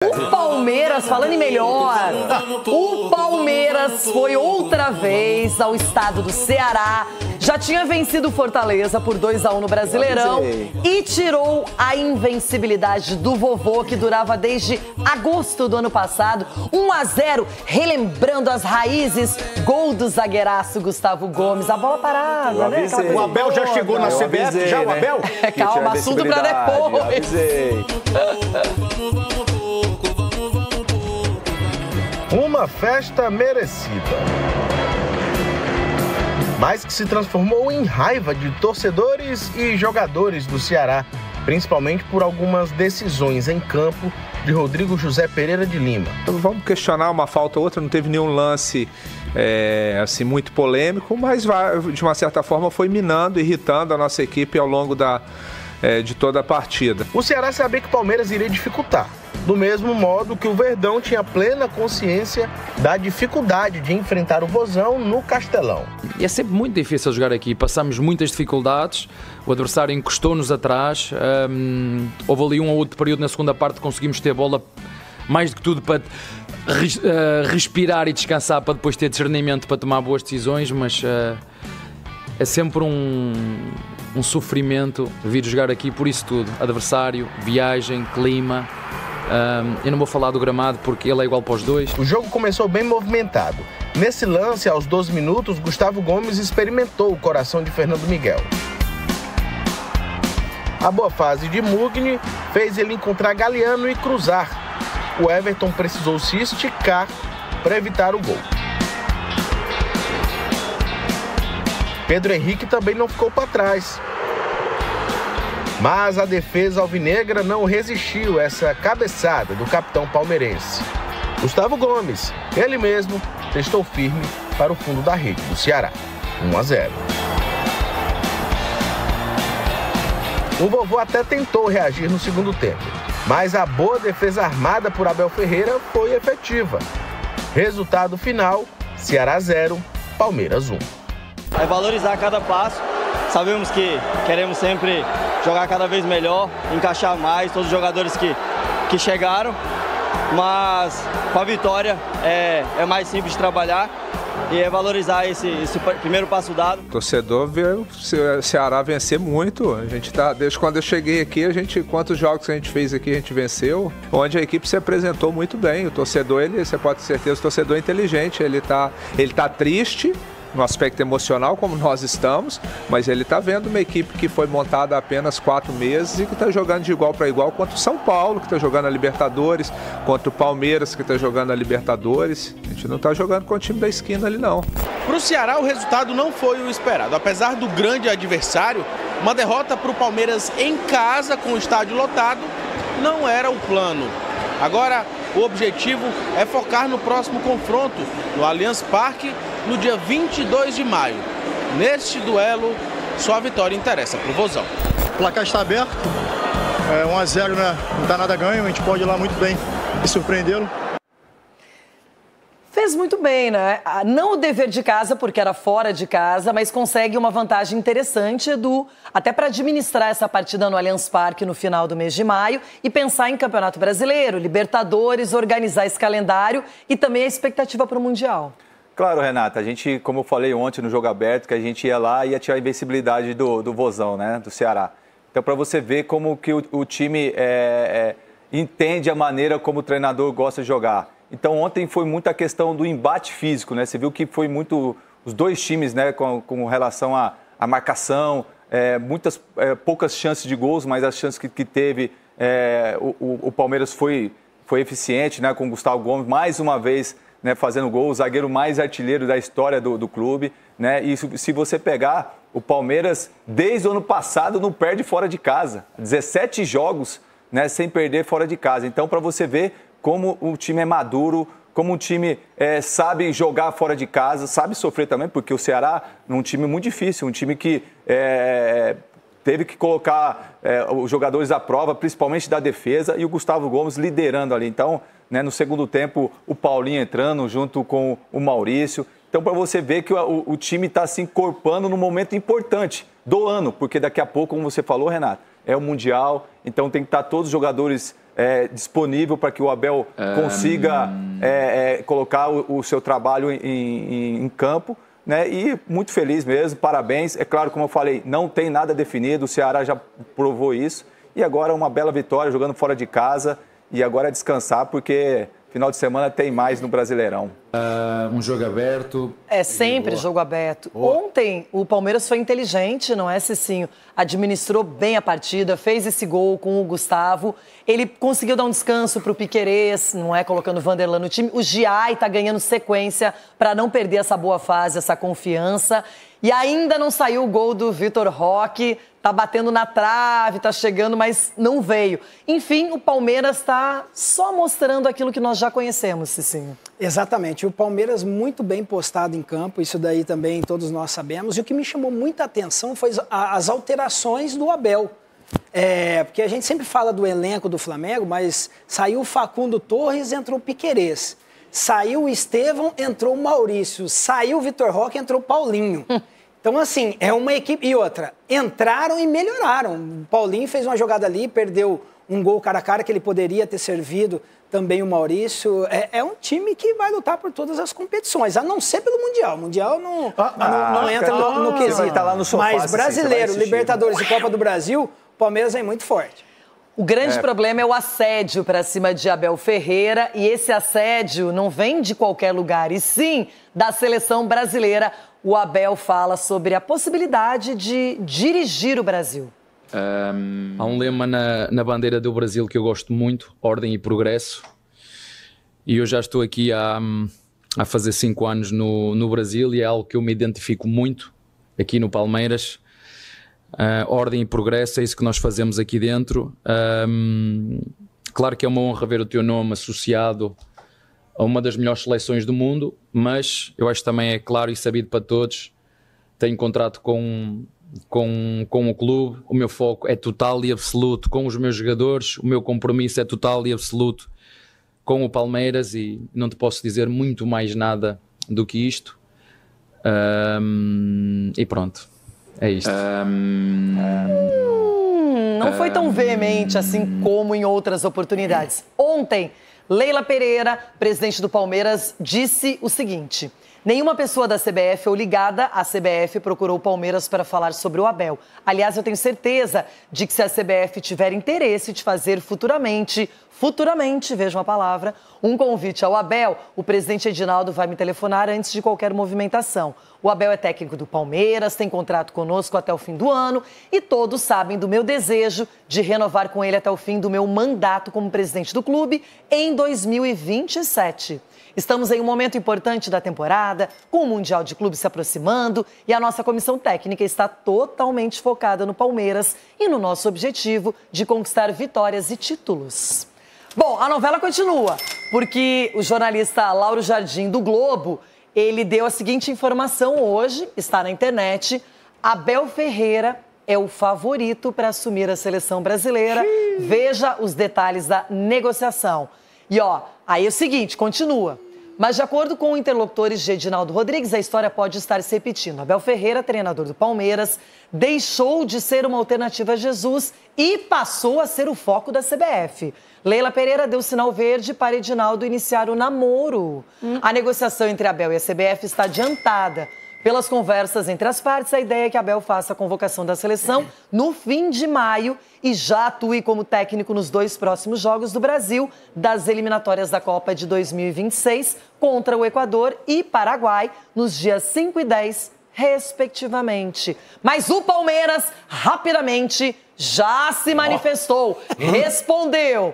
O Palmeiras, falando em melhor, o Palmeiras foi outra vez ao estado do Ceará, já tinha vencido o Fortaleza por 2-1 no Brasileirão e tirou a invencibilidade do vovô, que durava desde agosto do ano passado. 1-0, relembrando as raízes, gol do zagueiraço Gustavo Gomes. A bola parada, né? O Abel já chegou na CBF, já o Abel? Calma, assunto pra depois. Uma festa merecida, mas que se transformou em raiva de torcedores e jogadores do Ceará, principalmente por algumas decisões em campo de Rodrigo José Pereira de Lima. Então, vamos questionar uma falta ou outra, não teve nenhum lance assim, muito polêmico, mas de uma certa forma foi minando, irritando a nossa equipe ao longo de toda a partida. O Ceará sabia que o Palmeiras iria dificultar, do mesmo modo que o Verdão tinha plena consciência da dificuldade de enfrentar o Vozão no Castelão. E é sempre muito difícil jogar aqui, passamos muitas dificuldades, o adversário encostou-nos atrás, houve ali um ou outro período na segunda parte que conseguimos ter bola, mais do que tudo para respirar e descansar, para depois ter discernimento para tomar boas decisões, mas é sempre um sofrimento vir jogar aqui por isso tudo, adversário, viagem, clima. Eu não vou falar do gramado porque ele é igual para os dois. O jogo começou bem movimentado. Nesse lance, aos 12 minutos, Gustavo Gomes experimentou o coração de Fernando Miguel. A boa fase de Mugni fez ele encontrar Galeano e cruzar. O Everton precisou se esticar para evitar o gol. Pedro Henrique também não ficou para trás. Mas a defesa alvinegra não resistiu a essa cabeçada do capitão palmeirense. Gustavo Gomes, ele mesmo, testou firme para o fundo da rede do Ceará. 1-0. O vovô até tentou reagir no segundo tempo, mas a boa defesa armada por Abel Ferreira foi efetiva. Resultado final, Ceará 0, Palmeiras 1. É valorizar cada passo. Sabemos que queremos sempre jogar cada vez melhor, encaixar mais todos os jogadores que chegaram, mas com a vitória é mais simples de trabalhar e é valorizar esse primeiro passo dado. O torcedor vê o Ceará vencer muito. A gente desde quando eu cheguei aqui, quantos jogos que a gente fez aqui, a gente venceu, onde a equipe se apresentou muito bem. O torcedor, você pode ter certeza, o torcedor é inteligente, ele tá triste no aspecto emocional, como nós estamos, mas ele está vendo uma equipe que foi montada há apenas 4 meses e que está jogando de igual para igual contra o São Paulo, que está jogando a Libertadores, contra o Palmeiras, que está jogando a Libertadores. A gente não está jogando com o time da esquina ali, não. Para o Ceará, o resultado não foi o esperado. Apesar do grande adversário, uma derrota para o Palmeiras em casa, com o estádio lotado, não era o plano. Agora, o objetivo é focar no próximo confronto, no Allianz Parque, no dia 22 de maio. Neste duelo, só a vitória interessa para o Vozão. O placar está aberto, 1-0, né? Não está nada ganho, a gente pode ir lá muito bem e surpreendê-lo. Fez muito bem, né? Não o dever de casa, porque era fora de casa, mas consegue uma vantagem interessante, Edu, até para administrar essa partida no Allianz Parque no final do mês de maio e pensar em Campeonato Brasileiro, Libertadores, organizar esse calendário e também a expectativa para o Mundial. Claro, Renata, a gente, como eu falei ontem no Jogo Aberto, que a gente ia lá e ia tirar a invencibilidade do Vozão, né, do Ceará. Então, para você ver como que o time entende a maneira como o treinador gosta de jogar. Então, ontem foi muita questão do embate físico, né? Você viu que foi muito os dois times, né, com relação à marcação, poucas chances de gols, mas as chances que teve, o Palmeiras foi eficiente, né, com o Gustavo Gomes, mais uma vez, né, fazendo gol, o zagueiro mais artilheiro da história do clube, né? E se você pegar, o Palmeiras, desde o ano passado, não perde fora de casa. 17 jogos, né, sem perder fora de casa. Então, para você ver como o time é maduro, como o time sabe jogar fora de casa, sabe sofrer também, porque o Ceará é um time muito difícil, um time que teve que colocar os jogadores à prova, principalmente da defesa, e o Gustavo Gomes liderando ali. Então, né, no segundo tempo, o Paulinho entrando junto com o Maurício. Então, para você ver que o time está se encorpando num momento importante do ano, porque daqui a pouco, como você falou, Renato, é o Mundial, então tem que estar todos os jogadores disponível para que o Abel consiga colocar o seu trabalho em campo. Né? E muito feliz mesmo, parabéns. É claro, como eu falei, não tem nada definido, o Ceará já provou isso. E agora uma bela vitória, jogando fora de casa. E agora é descansar, porque final de semana tem mais no Brasileirão. Um jogo aberto. É sempre jogo aberto. Ontem o Palmeiras foi inteligente, não é, Cicinho? Administrou bem a partida, fez esse gol com o Gustavo. Ele conseguiu dar um descanso para o Piquerez, não é? Colocando o Vanderlan no time. O Giai está ganhando sequência para não perder essa boa fase, essa confiança. E ainda não saiu o gol do Vitor Roque. Tá batendo na trave, tá chegando, mas não veio. Enfim, o Palmeiras está só mostrando aquilo que nós já conhecemos, Cicinho. Exatamente. O Palmeiras muito bem postado em campo, isso daí também todos nós sabemos. E o que me chamou muita atenção foi as alterações do Abel. Porque a gente sempre fala do elenco do Flamengo, mas saiu o Facundo Torres, entrou o Piquerez. Saiu o Estevão, entrou o Maurício. Saiu o Vitor Roque, entrou o Paulinho. Então, assim, é uma equipe... E outra, entraram e melhoraram. O Paulinho fez uma jogada ali, perdeu um gol cara a cara que ele poderia ter servido, também o Maurício. É um time que vai lutar por todas as competições, a não ser pelo Mundial. O Mundial não entra no quesito. Você vai estar lá no sofá, mas brasileiro, Libertadores e Copa do Brasil, o Palmeiras é muito forte. O grande problema é o assédio para cima de Abel Ferreira, e esse assédio não vem de qualquer lugar, e sim da seleção brasileira. O Abel fala sobre a possibilidade de dirigir o Brasil. Há um lema na bandeira do Brasil que eu gosto muito, ordem e progresso. E eu já estou aqui há fazer 5 anos no Brasil e é algo que eu me identifico muito aqui no Palmeiras. Ordem e progresso, é isso que nós fazemos aqui dentro. Claro que é uma honra ver o teu nome associado a uma das melhores seleções do mundo, mas eu acho que também é claro e sabido para todos, tenho contrato com o clube, o meu foco é total e absoluto com os meus jogadores, o meu compromisso é total e absoluto com o Palmeiras e não te posso dizer muito mais nada do que isto. E pronto, é isto. Não foi tão veemente assim como em outras oportunidades. Ontem, Leila Pereira, presidente do Palmeiras, disse o seguinte: nenhuma pessoa da CBF ou ligada à CBF procurou o Palmeiras para falar sobre o Abel. Aliás, eu tenho certeza de que se a CBF tiver interesse de fazer futuramente, vejam a palavra, um convite ao Abel, o presidente Edinaldo vai me telefonar antes de qualquer movimentação. O Abel é técnico do Palmeiras, tem contrato conosco até o fim do ano e todos sabem do meu desejo de renovar com ele até o fim do meu mandato como presidente do clube em 2027. Estamos em um momento importante da temporada, com o Mundial de Clubes se aproximando e a nossa comissão técnica está totalmente focada no Palmeiras e no nosso objetivo de conquistar vitórias e títulos. Bom, a novela continua, porque o jornalista Lauro Jardim, do Globo, ele deu a seguinte informação hoje, está na internet: Abel Ferreira é o favorito para assumir a seleção brasileira. Veja os detalhes da negociação. E aí é o seguinte, continua. Mas de acordo com interlocutores de Edinaldo Rodrigues, a história pode estar se repetindo. Abel Ferreira, treinador do Palmeiras, deixou de ser uma alternativa a Jesus e passou a ser o foco da CBF. Leila Pereira deu sinal verde para Edinaldo iniciar o namoro. A negociação entre Abel e a CBF está adiantada. Pelas conversas entre as partes, a ideia é que Abel faça a convocação da seleção no fim de maio e já atue como técnico nos 2 próximos jogos do Brasil, das eliminatórias da Copa de 2026, contra o Equador e Paraguai, nos dias 5 e 10, respectivamente. Mas o Palmeiras, rapidamente, já se manifestou, respondeu.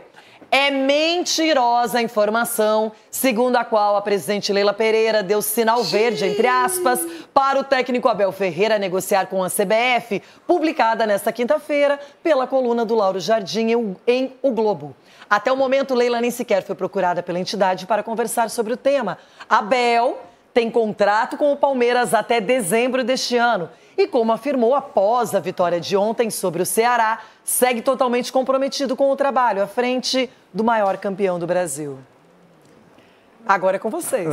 É mentirosa a informação segundo a qual a presidente Leila Pereira deu sinal verde, entre aspas, para o técnico Abel Ferreira negociar com a CBF, publicada nesta quinta-feira pela coluna do Lauro Jardim em O Globo. Até o momento, Leila nem sequer foi procurada pela entidade para conversar sobre o tema. Abel tem contrato com o Palmeiras até dezembro deste ano e, como afirmou após a vitória de ontem sobre o Ceará, segue totalmente comprometido com o trabalho à frente do maior campeão do Brasil. Agora é com vocês.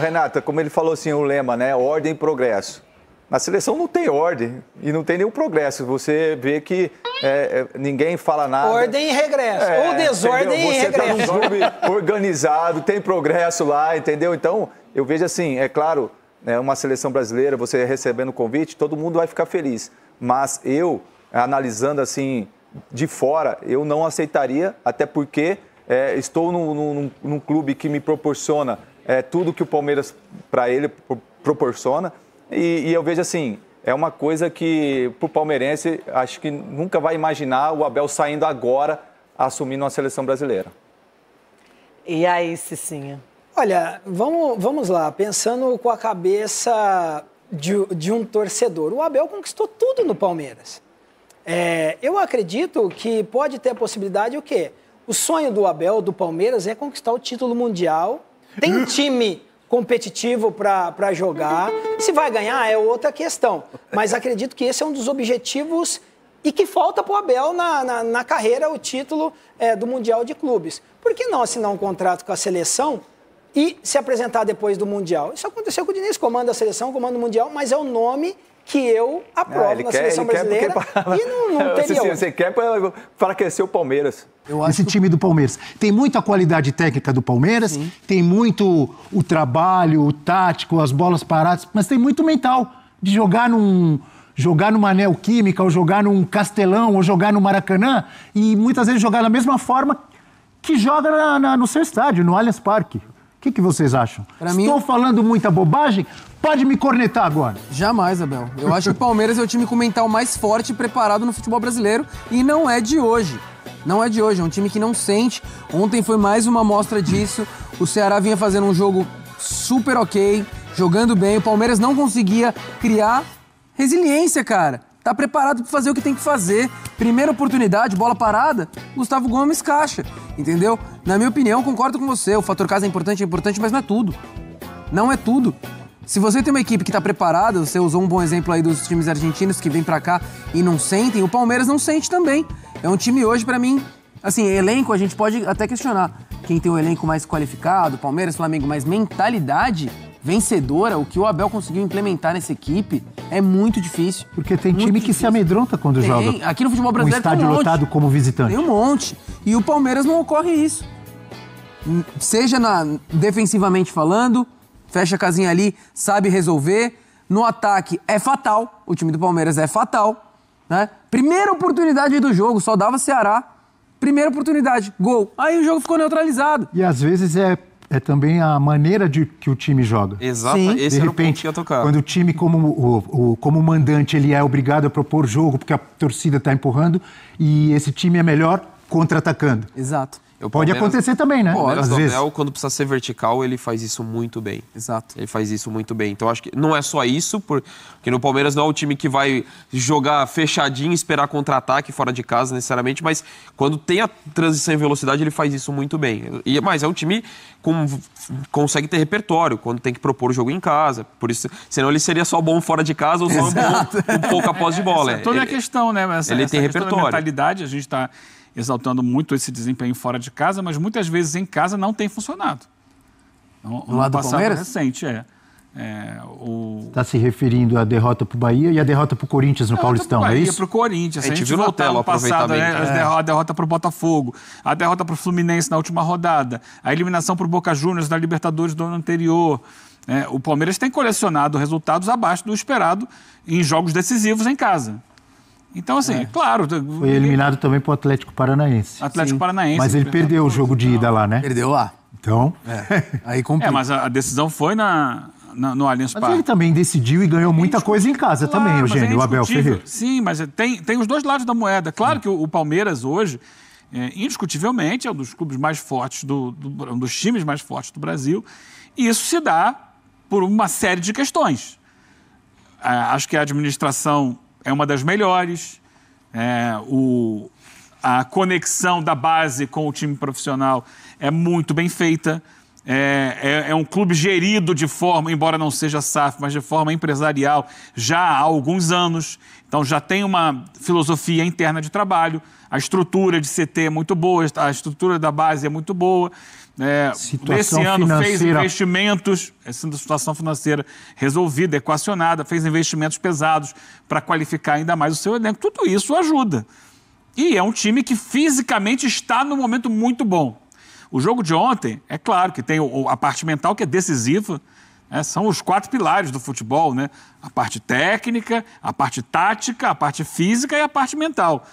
Renata, como ele falou assim, o lema, né? Ordem e progresso. Na seleção não tem ordem e não tem nenhum progresso. Você vê que ninguém fala nada. Ordem e regresso. Ou desordem e regresso. Você está num clube organizado, tem progresso lá, entendeu? Então, eu vejo assim, é claro, uma seleção brasileira, você recebendo o convite, todo mundo vai ficar feliz. Mas eu, analisando assim de fora, eu não aceitaria, até porque estou num clube que me proporciona tudo que o Palmeiras, para ele, proporciona. E eu vejo assim, é uma coisa que, para o palmeirense, acho que nunca vai imaginar o Abel saindo agora, assumindo uma seleção brasileira. E aí, Cicinha? Olha, vamos lá, pensando com a cabeça de um torcedor. O Abel conquistou tudo no Palmeiras. Eu acredito que pode ter a possibilidade o quê? O sonho do Abel, do Palmeiras, é conquistar o título mundial. Tem time competitivo para jogar. Se vai ganhar é outra questão. Mas acredito que esse é um dos objetivos e que falta para o Abel na carreira, o título do Mundial de Clubes. Por que não assinar um contrato com a seleção e se apresentar depois do Mundial? Isso aconteceu com o Diniz, comanda a seleção, comanda o Mundial, mas é o nome que eu aprovo na seleção brasileira e não teria outro. Você quer para enfraquecer o Palmeiras. Esse time do Palmeiras tem muita qualidade técnica do Palmeiras, sim, tem muito o trabalho, o tático, as bolas paradas, mas tem muito mental de jogar numa Neoquímica, ou jogar num Castelão, ou jogar no Maracanã, e muitas vezes jogar da mesma forma que joga no seu estádio, no Allianz Parque. O que vocês acham? Estou falando muita bobagem? Pode me cornetar agora. Jamais, Abel. Eu acho que o Palmeiras é o time com o mental mais forte e preparado no futebol brasileiro e não é de hoje. Não é de hoje, é um time que não sente. Ontem foi mais uma amostra disso. O Ceará vinha fazendo um jogo super ok, jogando bem. O Palmeiras não conseguia criar resiliência, cara. Tá preparado para fazer o que tem que fazer. Primeira oportunidade, bola parada, Gustavo Gomes caixa, entendeu? Na minha opinião, concordo com você. O fator casa é importante, mas não é tudo. Não é tudo. Se você tem uma equipe que tá preparada, você usou um bom exemplo aí dos times argentinos que vêm pra cá e não sentem, o Palmeiras não sente também. É um time hoje, pra mim, assim, elenco a gente pode até questionar. Quem tem o elenco mais qualificado, Palmeiras, Flamengo, mas mentalidade vencedora, o que o Abel conseguiu implementar nessa equipe é muito difícil. Porque tem time que se amedronta quando joga. Aqui no futebol brasileiro tem um estádio lotado como visitante. Tem um monte. E o Palmeiras não ocorre isso. Seja defensivamente falando, fecha a casinha ali, sabe resolver. No ataque é fatal. O time do Palmeiras é fatal, né? Primeira oportunidade do jogo, só dava Ceará. Primeira oportunidade, gol. Aí o jogo ficou neutralizado. E às vezes é também a maneira que o time joga. Exato, esse de repente, era o ponto que ia tocar. Quando o time, como mandante, ele é obrigado a propor jogo porque a torcida está empurrando e esse time é melhor contra-atacando. Exato. Pode acontecer também, né? Às vezes. Quando precisa ser vertical, ele faz isso muito bem. Exato. Ele faz isso muito bem. Então, acho que não é só isso, porque no Palmeiras não é o time que vai jogar fechadinho, esperar contra-ataque fora de casa, necessariamente, mas quando tem a transição em velocidade, ele faz isso muito bem. Mas é um time que consegue ter repertório, quando tem que propor o jogo em casa. Por isso, senão ele seria só bom fora de casa ou só bom um pouco após de bola. Toda a questão, né? Ele tem repertório. A mentalidade, a gente está exaltando muito esse desempenho fora de casa, mas muitas vezes em casa não tem funcionado. No lado do Palmeiras? Recente, Está se referindo à derrota para o Bahia e à derrota para o Corinthians no Paulistão, é isso? Para o Corinthians. A gente viu na tela o passado, a derrota para o Botafogo, a derrota para o Fluminense na última rodada, a eliminação para o Boca Juniors da Libertadores do ano anterior. O Palmeiras tem colecionado resultados abaixo do esperado em jogos decisivos em casa. Então, assim, claro... Foi eliminado também para o Atlético Paranaense. Paranaense. Mas ele perdeu o jogo de ida lá, né? Perdeu lá. Então... Aí complica. Mas a decisão foi no Allianz Parque. Mas ele também decidiu e ganhou muita coisa em casa também, Eugênio, o Abel Ferreira. Sim, mas tem os dois lados da moeda. Claro que o Palmeiras hoje, indiscutivelmente, é um dos clubes mais fortes, um dos times mais fortes do Brasil. E isso se dá por uma série de questões. Acho que a administração é uma das melhores, a conexão da base com o time profissional é muito bem feita, É um clube gerido de forma, embora não seja SAF, mas de forma empresarial já há alguns anos. Então já tem uma filosofia interna de trabalho. A estrutura de CT é muito boa, a estrutura da base é muito boa. Esse ano fez investimentos, essa situação financeira resolvida, equacionada, fez investimentos pesados para qualificar ainda mais o seu elenco. Tudo isso ajuda. E é um time que fisicamente está num momento muito bom. O jogo de ontem, é claro que tem a parte mental que é decisiva, né? São os 4 pilares do futebol, né? A parte técnica, a parte tática, a parte física e a parte mental.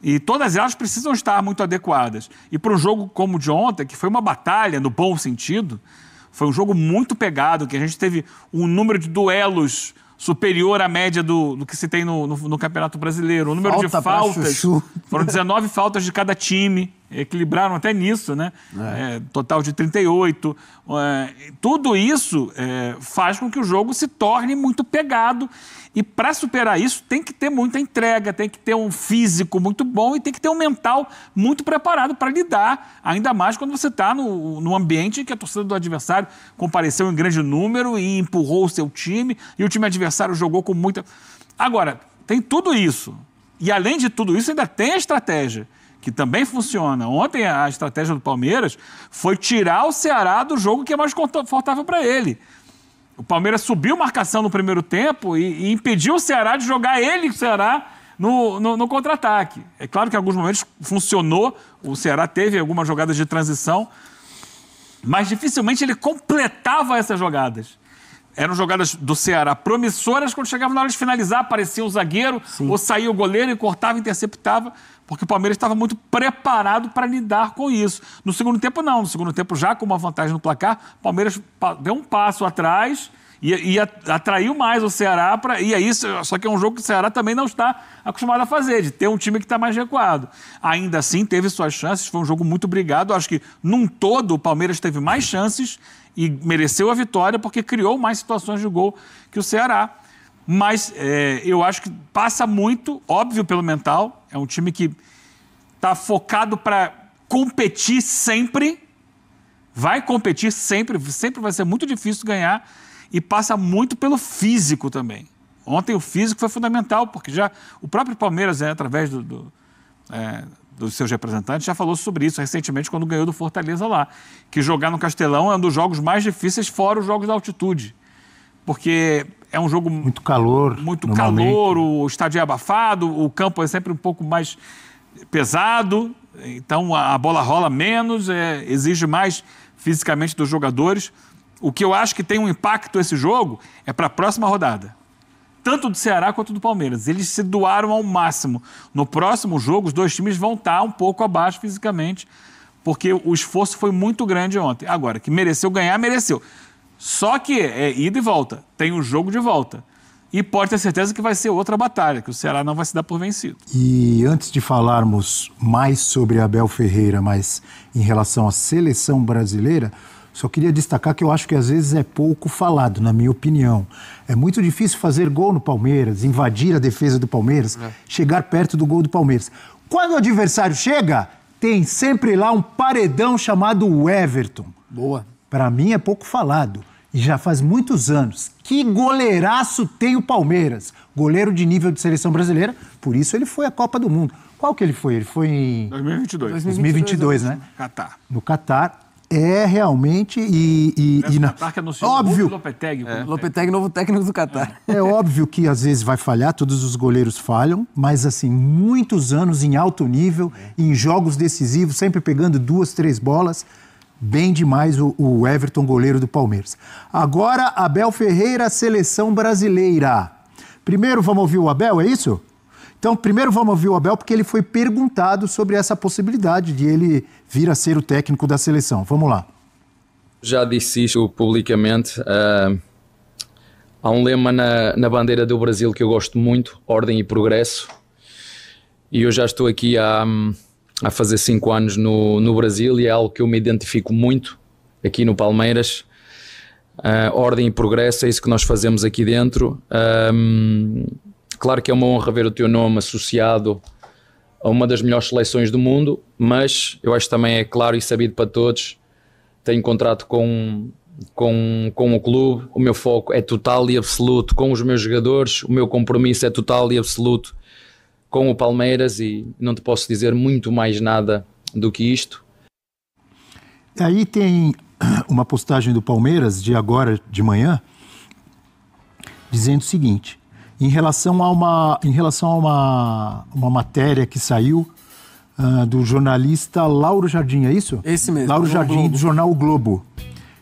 E todas elas precisam estar muito adequadas. E para um jogo como o de ontem, que foi uma batalha no bom sentido, foi um jogo muito pegado, que a gente teve um número de duelos superior à média do que se tem no Campeonato Brasileiro. O número de faltas, foram 19 faltas de cada time, equilibraram até nisso, né? Total de 38. Tudo isso faz com que o jogo se torne muito pegado. E para superar isso, tem que ter muita entrega, tem que ter um físico muito bom e tem que ter um mental muito preparado para lidar, ainda mais quando você está no ambiente em que a torcida do adversário compareceu em grande número e empurrou o seu time, e o time adversário jogou com muita... Agora, tem tudo isso. E além de tudo isso, ainda tem a estratégia, que também funciona. Ontem a estratégia do Palmeiras foi tirar o Ceará do jogo que é mais confortável para ele. O Palmeiras subiu marcação no primeiro tempo e impediu o Ceará de jogar o Ceará no contra-ataque. É claro que em alguns momentos funcionou, o Ceará teve algumas jogadas de transição, mas dificilmente ele completava essas jogadas. Eram jogadas do Ceará promissoras, quando chegava na hora de finalizar, aparecia o zagueiro, ou saía o goleiro e cortava, interceptava, porque o Palmeiras estava muito preparado para lidar com isso. No segundo tempo, não. No segundo tempo, já com uma vantagem no placar, o Palmeiras deu um passo atrás e atraiu mais o Ceará. E aí, só que é um jogo que o Ceará também não está acostumado a fazer, de ter um time que está mais recuado. Ainda assim, teve suas chances, foi um jogo muito brigado. Acho que, num todo, o Palmeiras teve mais chances e mereceu a vitória porque criou mais situações de gol que o Ceará. Mas eu acho que passa muito, óbvio, pelo mental. É um time que está focado para competir sempre, vai competir sempre vai ser muito difícil ganhar, e passa muito pelo físico também. Ontem o físico foi fundamental, porque já o próprio Palmeiras, através dos seus representantes, já falou sobre isso recentemente quando ganhou do Fortaleza lá, que jogar no Castelão é um dos jogos mais difíceis, fora os jogos da altitude. Porque é um jogo... Muito calor, o estádio é abafado, o campo é sempre um pouco mais pesado, então a bola rola menos, exige mais fisicamente dos jogadores. O que eu acho que tem um impacto esse jogo é para a próxima rodada. Tanto do Ceará quanto do Palmeiras. Eles se doaram ao máximo. No próximo jogo, os dois times vão estar um pouco abaixo fisicamente, porque o esforço foi muito grande ontem. Agora, que mereceu ganhar, mereceu. Só que é ida e volta. Tem um jogo de volta. E pode ter certeza que vai ser outra batalha, que o Ceará não vai se dar por vencido. E antes de falarmos mais sobre Abel Ferreira, mas em relação à seleção brasileira, só queria destacar que eu acho que às vezes é pouco falado, na minha opinião. É muito difícil fazer gol no Palmeiras, invadir a defesa do Palmeiras, chegar perto do gol do Palmeiras. Quando o adversário chega, tem sempre lá um paredão chamado Everton. Boa. Para mim é pouco falado. E já faz muitos anos. Que goleiraço tem o Palmeiras. Goleiro de nível de seleção brasileira. Por isso ele foi à Copa do Mundo. Qual que ele foi? Ele foi em... 2022, né? Catar. No Catar. É realmente... Catar que anunciou óbvio. o Lopetegui. Lopetegui, novo técnico do Catar. É óbvio que às vezes vai falhar, todos os goleiros falham, mas assim, muitos anos em alto nível, em jogos decisivos, sempre pegando 2, 3 bolas. Bem demais o Everton, goleiro do Palmeiras. Agora, Abel Ferreira, seleção brasileira. Primeiro vamos ouvir o Abel, é isso? Então, primeiro vamos ouvir o Abel, porque ele foi perguntado sobre essa possibilidade de ele vir a ser o técnico da seleção. Vamos lá. Já disse isto publicamente. Há um lema na bandeira do Brasil que eu gosto muito, ordem e progresso. E eu já estou aqui a fazer 5 anos no Brasil e é algo que eu me identifico muito aqui no Palmeiras. Ordem e progresso, é isso que nós fazemos aqui dentro. Claro que é uma honra ver o teu nome associado a uma das melhores seleções do mundo, mas eu acho que também é claro e sabido para todos tenho contrato com o clube, o meu foco é total e absoluto com os meus jogadores, o meu compromisso é total e absoluto com o Palmeiras e não te posso dizer muito mais nada do que isto. Aí tem uma postagem do Palmeiras de agora de manhã dizendo o seguinte, em relação a uma matéria que saiu do jornalista Lauro Jardim, é isso? Esse mesmo. Lauro Jardim, do jornal O Globo.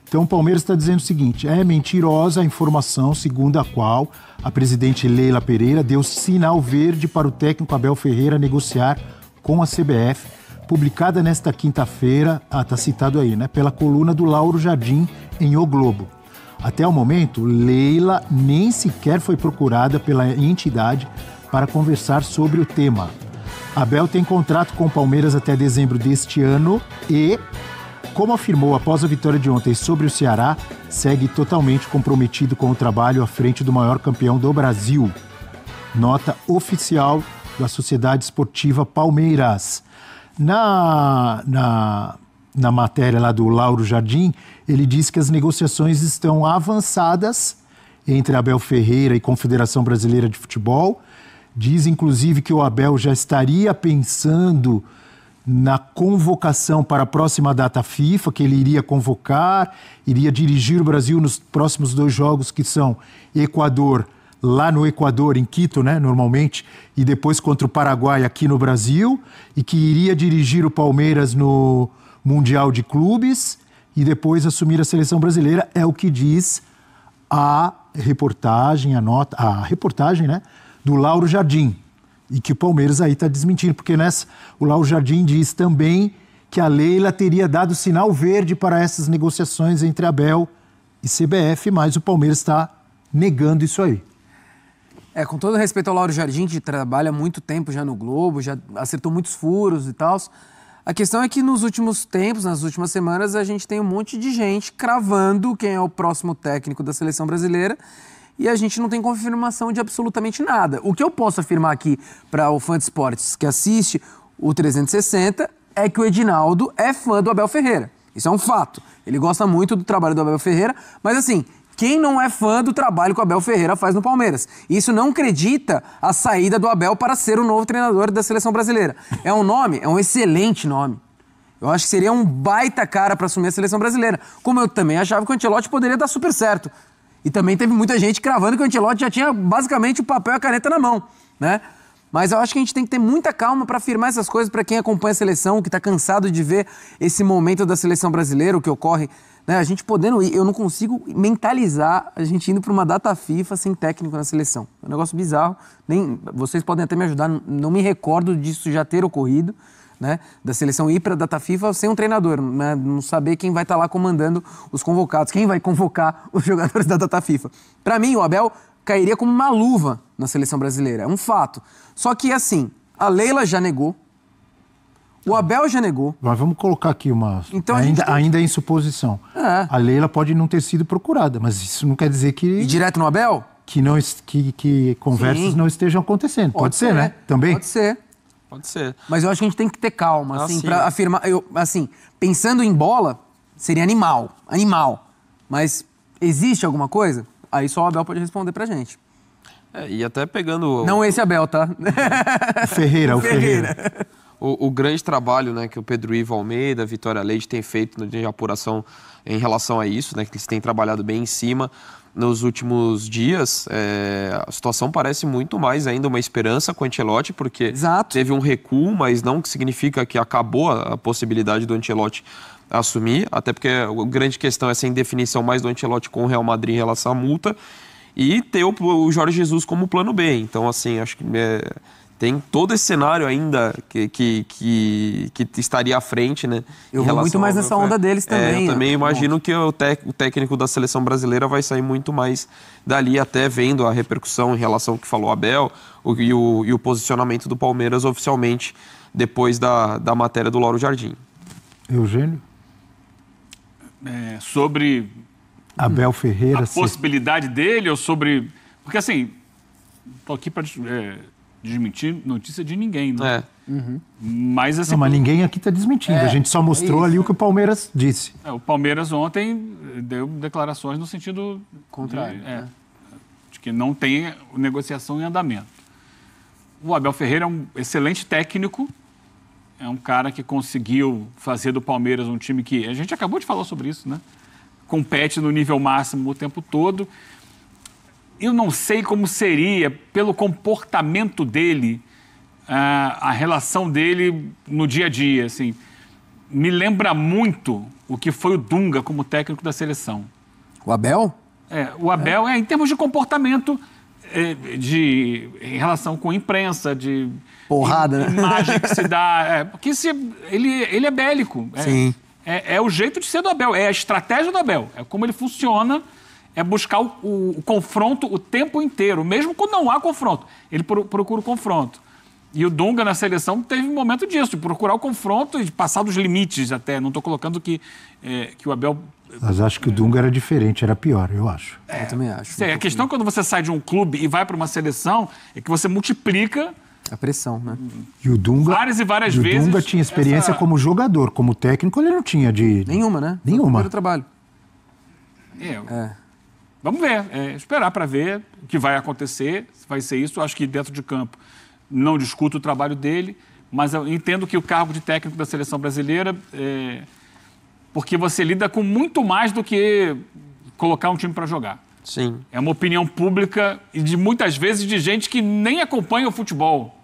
Então o Palmeiras está dizendo o seguinte, é mentirosa a informação segundo a qual a presidente Leila Pereira deu sinal verde para o técnico Abel Ferreira negociar com a CBF, publicada nesta quinta-feira, está citado aí, né, pela coluna do Lauro Jardim em O Globo. Até o momento, Leila nem sequer foi procurada pela entidade para conversar sobre o tema. Abel tem contrato com o Palmeiras até dezembro deste ano e, como afirmou após a vitória de ontem sobre o Ceará, segue totalmente comprometido com o trabalho à frente do maior campeão do Brasil. Nota oficial da Sociedade Esportiva Palmeiras. Na matéria lá do Lauro Jardim, ele diz que as negociações estão avançadas entre Abel Ferreira e Confederação Brasileira de Futebol. Diz, inclusive, que o Abel já estaria pensando na convocação para a próxima data FIFA, que ele iria convocar, iria dirigir o Brasil nos próximos 2 jogos, que são Equador, lá no Equador, em Quito, né, normalmente, e depois contra o Paraguai aqui no Brasil, e que iria dirigir o Palmeiras no Mundial de Clubes e depois assumir a seleção brasileira, é o que diz a reportagem, né, do Lauro Jardim. E que o Palmeiras aí está desmentindo, porque o Lauro Jardim diz também que a Leila teria dado sinal verde para essas negociações entre Abel e CBF, mas o Palmeiras está negando isso aí. Com todo respeito ao Lauro Jardim, que trabalha há muito tempo já no Globo, já acertou muitos furos e tal, a questão é que nos últimos tempos, nas últimas semanas, a gente tem um monte de gente cravando quem é o próximo técnico da seleção brasileira e a gente não tem confirmação de absolutamente nada. O que eu posso afirmar aqui para o fã de esportes que assiste o 360 é que o Edinaldo é fã do Abel Ferreira. Isso é um fato. Ele gosta muito do trabalho do Abel Ferreira, mas assim, quem não é fã do trabalho que o Abel Ferreira faz no Palmeiras? Isso não acredita a saída do Abel para ser o novo treinador da seleção brasileira. É um excelente nome. Eu acho que seria um baita cara para assumir a seleção brasileira. Como eu também achava que o Ancelotti poderia dar super certo. E também teve muita gente cravando que o Ancelotti já tinha basicamente o papel e a caneta na mão, né? Mas eu acho que a gente tem que ter muita calma para afirmar essas coisas para quem acompanha a seleção, que está cansado de ver esse momento da seleção brasileira, o que ocorre, né? A gente podendo ir, eu não consigo mentalizar a gente indo para uma data FIFA sem técnico na seleção. É um negócio bizarro. Vocês podem até me ajudar, não me recordo disso já ter ocorrido, né? Da seleção ir para a data FIFA sem um treinador, né? Não saber quem vai estar lá comandando os convocados, quem vai convocar os jogadores da data FIFA. Para mim, o Abel cairia como uma luva na seleção brasileira, é um fato. Só que assim, a Leila já negou, o Abel já negou. Mas vamos colocar aqui então, ainda em suposição. A Leila pode não ter sido procurada, mas isso não quer dizer que... E direto no Abel? Que conversas não estejam acontecendo. Pode ser, né? Também? Pode ser. Pode ser. Mas eu acho que a gente tem que ter calma, assim, para afirmar... pensando em bola, seria animal. Mas existe alguma coisa? Aí só o Abel pode responder pra gente. E até pegando... Não esse Abel, tá? O Ferreira. O grande trabalho, né, que o Pedro Ivo Almeida, Vitória Leite tem feito de apuração em relação a isso, né, que eles têm trabalhado bem em cima nos últimos dias, a situação parece muito mais ainda uma esperança com o Ancelotti, porque teve um recuo, mas não significa que acabou a possibilidade do Ancelotti assumir, até porque a grande questão é essa indefinição mais do Ancelotti com o Real Madrid em relação à multa e ter o Jorge Jesus como plano B. Então, assim, acho que tem todo esse cenário ainda que estaria à frente, né? Eu vou muito mais nessa onda deles também. Eu também imagino que o técnico da seleção brasileira vai sair muito mais dali, até vendo a repercussão em relação ao que falou Abel e o posicionamento do Palmeiras oficialmente depois da matéria do Lauro Jardim. Eugênio? Sobre Abel Ferreira, a possibilidade dele ou sobre... Porque assim, estou aqui para... desmentir notícia de ninguém, né? Mas, assim, Não, mas ninguém aqui está desmentindo. A gente só mostrou ali o que o Palmeiras disse. o Palmeiras ontem deu declarações no sentido Contrário, de que não tem negociação em andamento. O Abel Ferreira é um excelente técnico, é um cara que conseguiu fazer do Palmeiras um time que, a gente acabou de falar sobre isso, né? Compete no nível máximo o tempo todo. Eu não sei como seria, pelo comportamento dele, a relação dele no dia a dia. Assim, me lembra muito o que foi o Dunga como técnico da seleção. O Abel? O Abel, em termos de comportamento, em relação com a imprensa, de porrada, né? Imagem que se dá. Porque ele é bélico. Sim. É o jeito de ser do Abel, é a estratégia do Abel, é como ele funciona, é buscar o confronto o tempo inteiro, mesmo quando não há confronto. Ele procura o confronto. E o Dunga na seleção teve um momento disso, de procurar o confronto e de passar dos limites até. Não estou colocando que o Abel... Mas acho que o Dunga era diferente, era pior, eu acho. Eu também acho. A questão quando você sai de um clube e vai para uma seleção é que você multiplica... A pressão, né? E o Dunga, várias e várias vezes... O Dunga tinha experiência como jogador, como técnico ele não tinha de... Nenhuma, né? Nenhuma. Foi o primeiro trabalho. Vamos ver, esperar para ver o que vai acontecer, se vai ser isso. Acho que dentro de campo não discuto o trabalho dele, mas eu entendo que o cargo de técnico da seleção brasileira porque você lida com muito mais do que colocar um time para jogar. Sim. É uma opinião pública e de muitas vezes de gente que nem acompanha o futebol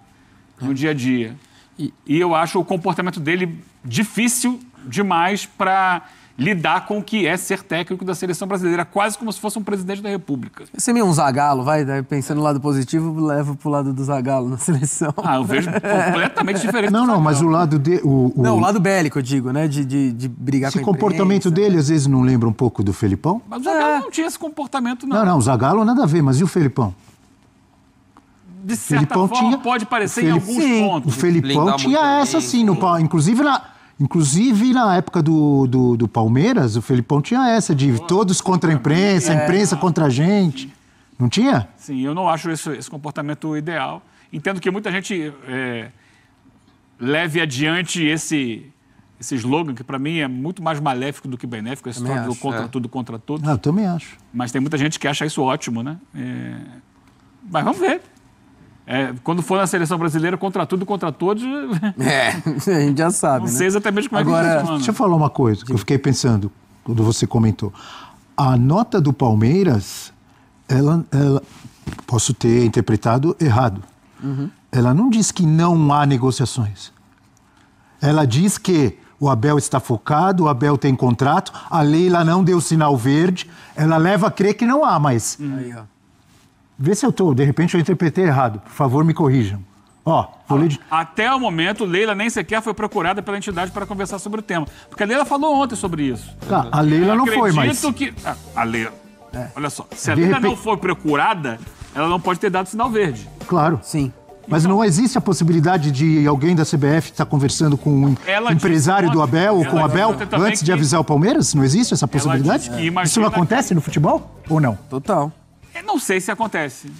no dia a dia. E eu acho o comportamento dele difícil demais para lidar com o que é ser técnico da seleção brasileira, quase como se fosse um presidente da República. Você é meio um Zagallo, pensando no lado positivo, leva pro lado do Zagallo na seleção. Eu vejo completamente diferente. Não, mas o lado de... Não, o lado bélico, eu digo, né? De brigar com a imprensa. Esse comportamento dele, às vezes, não lembra um pouco do Felipão? Mas o Zagallo não tinha esse comportamento, não. Não, o Zagallo nada a ver, mas e o Felipão? De certa forma, pode parecer em alguns pontos. O Felipão tinha essa, sim. Inclusive, na época do Palmeiras, o Felipão tinha essa de todos contra a imprensa contra a gente. Não tinha? Sim, eu não acho esse comportamento ideal. Entendo que muita gente leve adiante esse slogan, que para mim é muito mais maléfico do que benéfico, esse história do contra tudo, contra todos. Eu também acho. Mas tem muita gente que acha isso ótimo, né? Mas vamos ver. Quando for na seleção brasileira, contra tudo, contra todos... a gente já sabe, não sei exatamente como Agora, é que funciona. Deixa eu falar uma coisa que eu fiquei pensando quando você comentou. A nota do Palmeiras, ela posso ter interpretado errado. Ela não diz que não há negociações. Ela diz que o Abel está focado, o Abel tem contrato, a Leila não deu sinal verde, ela leva a crer que não há mais. Aí, ó. Vê se de repente eu interpretei errado. Por favor, me corrijam. Até o momento, Leila nem sequer foi procurada pela entidade para conversar sobre o tema. Porque a Leila falou ontem sobre isso. A Leila não foi, mas... A Leila... Olha só, se a Leila não foi procurada, ela não pode ter dado sinal verde. Claro. Sim. Mas não existe a possibilidade de alguém da CBF estar conversando com um empresário do Abel ou com o Abel antes de avisar o Palmeiras? Não existe essa possibilidade? Isso não acontece no futebol ou não? Total. Não sei se acontece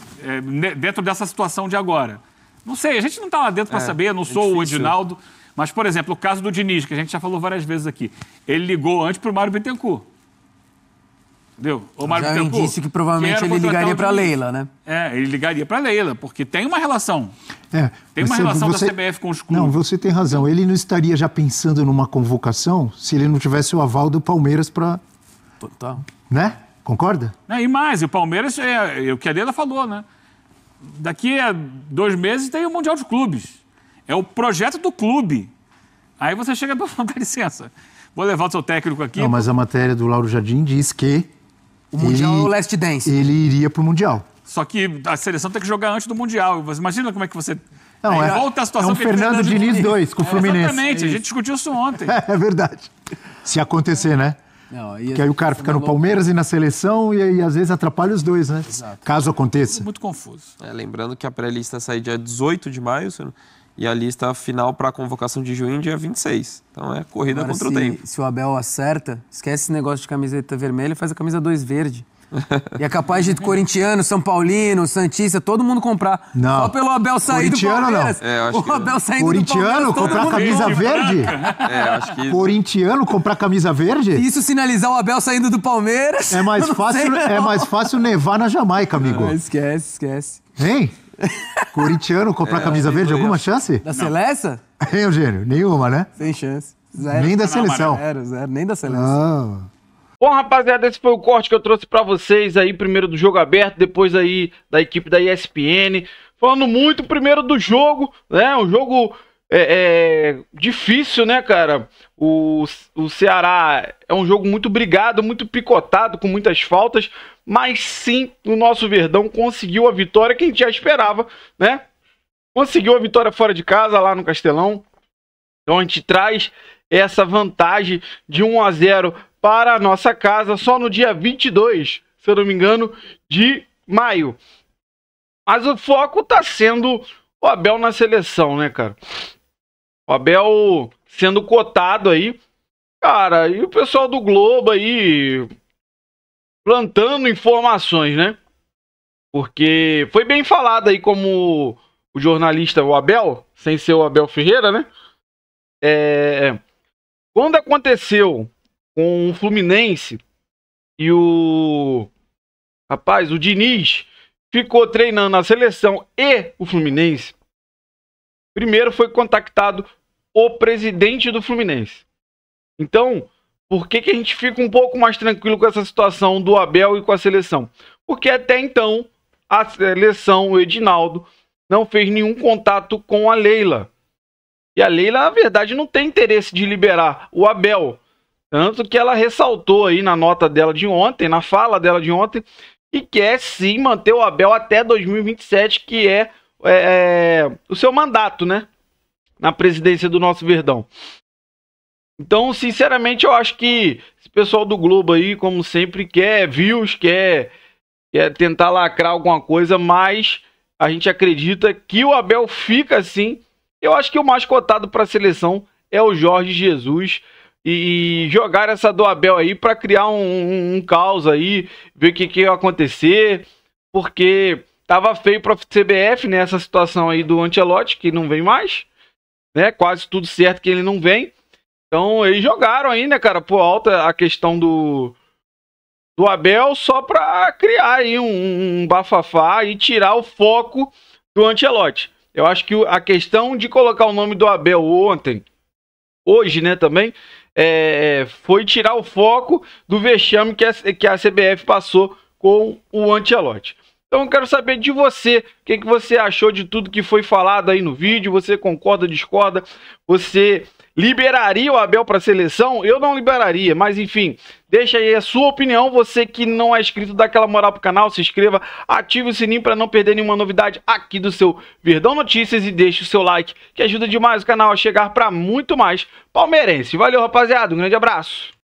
dentro dessa situação de agora. Não sei, a gente não está lá dentro para saber, eu não sou o Edinaldo. Mas, por exemplo, o caso do Diniz, que a gente já falou várias vezes aqui. Ele ligou antes para o Mário Bittencourt. Entendeu? O Mário Bittencourt disse que provavelmente ele ligaria para a Leila, né? Ele ligaria para a Leila, porque tem uma relação. Tem uma relação da CBF com os clubes. Não, você tem razão. Ele não estaria já pensando numa convocação se ele não tivesse o aval do Palmeiras para... Total. Né? Concorda? E mais, o Palmeiras, o que a Leila falou, né? Daqui a 2 meses tem o Mundial de Clubes. É o projeto do clube. Aí você chega para falar, dá licença, vou levar o seu técnico aqui. Não, mas a matéria do Lauro Jardim diz que o Mundial é o Last Dance. Ele iria para o Mundial. Só que a seleção tem que jogar antes do Mundial. Você imagina como é que você... Não, volta a situação que Fernando Diniz 2 com o Fluminense. Exatamente, a gente discutiu isso ontem. É verdade. Se acontecer, né? Não, que aí o cara fica no Palmeiras e na seleção e às vezes atrapalha os dois, né? Exato. Caso aconteça. Muito confuso. Lembrando que a pré-lista sai dia 18 de maio e a lista final para a convocação de junho dia 26. Então corrida contra o tempo. Se o Abel acerta, esquece esse negócio de camiseta vermelha e faz a camisa 2 verde. E é capaz de corintiano, São Paulino, Santista, todo mundo comprar. Não. Só pelo Abel sair do Palmeiras. Não. O Abel saindo corintiano do Palmeiras, comprar camisa verde? Acho que... Corintiano comprar camisa verde? Se isso sinalizar o Abel saindo do Palmeiras... É mais fácil nevar na Jamaica, amigo. Esquece. Hein? Corintiano comprar camisa verde, alguma chance? Da Celeste? Hein, Eugênio? Nenhuma, né? Sem chance. Zero. Nem da seleção. Zero. Nem da seleção. Não. Bom, rapaziada, esse foi o corte que eu trouxe pra vocês aí, primeiro do Jogo Aberto, depois aí da equipe da ESPN, falando muito primeiro do jogo, né, um jogo difícil, né, cara, o Ceará é um jogo muito brigado, muito picotado, com muitas faltas, mas sim, o nosso Verdão conseguiu a vitória que a gente já esperava, né, conseguiu a vitória fora de casa, lá no Castelão, então a gente traz essa vantagem de 1-0 para a nossa casa só no dia 22, se eu não me engano, de maio. Mas o foco tá sendo o Abel na seleção, né, cara? O Abel sendo cotado aí. Cara, e o pessoal do Globo aí plantando informações, né? Porque foi bem falado aí como o jornalista, o Abel, sem ser o Abel Ferreira, né? Quando aconteceu com o Fluminense e o Diniz ficou treinando a seleção e o Fluminense, primeiro foi contactado o presidente do Fluminense. Então, por que a gente fica um pouco mais tranquilo com essa situação do Abel e com a seleção? Porque até então a seleção, o Edinaldo, não fez nenhum contato com a Leila. E a Leila, na verdade, não tem interesse de liberar o Abel. Tanto que ela ressaltou aí na nota dela de ontem, na fala dela de ontem, que quer sim manter o Abel até 2027, que é o seu mandato, né? Na presidência do nosso Verdão. Então, sinceramente, eu acho que esse pessoal do Globo aí, como sempre, quer views, quer tentar lacrar alguma coisa, mas a gente acredita que o Abel fica assim. Eu acho que o mais cotado para a seleção é o Jorge Jesus. E jogar essa do Abel aí para criar um caos aí, ver o que ia acontecer, porque tava feio para a CBF, né, essa situação aí do Ancelotti, que não vem mais, né, quase tudo certo que ele não vem. Então eles jogaram aí, né, cara, por alta a questão do Abel só para criar aí um bafafá e tirar o foco do Ancelotti. Eu acho que a questão de colocar o nome do Abel hoje, né, também, foi tirar o foco do vexame que a CBF passou com o Ancelotti. Então eu quero saber de você, o que você achou de tudo que foi falado aí no vídeo, você concorda, discorda, você liberaria o Abel para a seleção? Eu não liberaria, mas enfim, deixa aí a sua opinião, você que não é inscrito, dá aquela moral pro canal, se inscreva, ative o sininho para não perder nenhuma novidade aqui do seu Verdão Notícias e deixe o seu like, que ajuda demais o canal a chegar para muito mais palmeirense. Valeu, rapaziada, um grande abraço!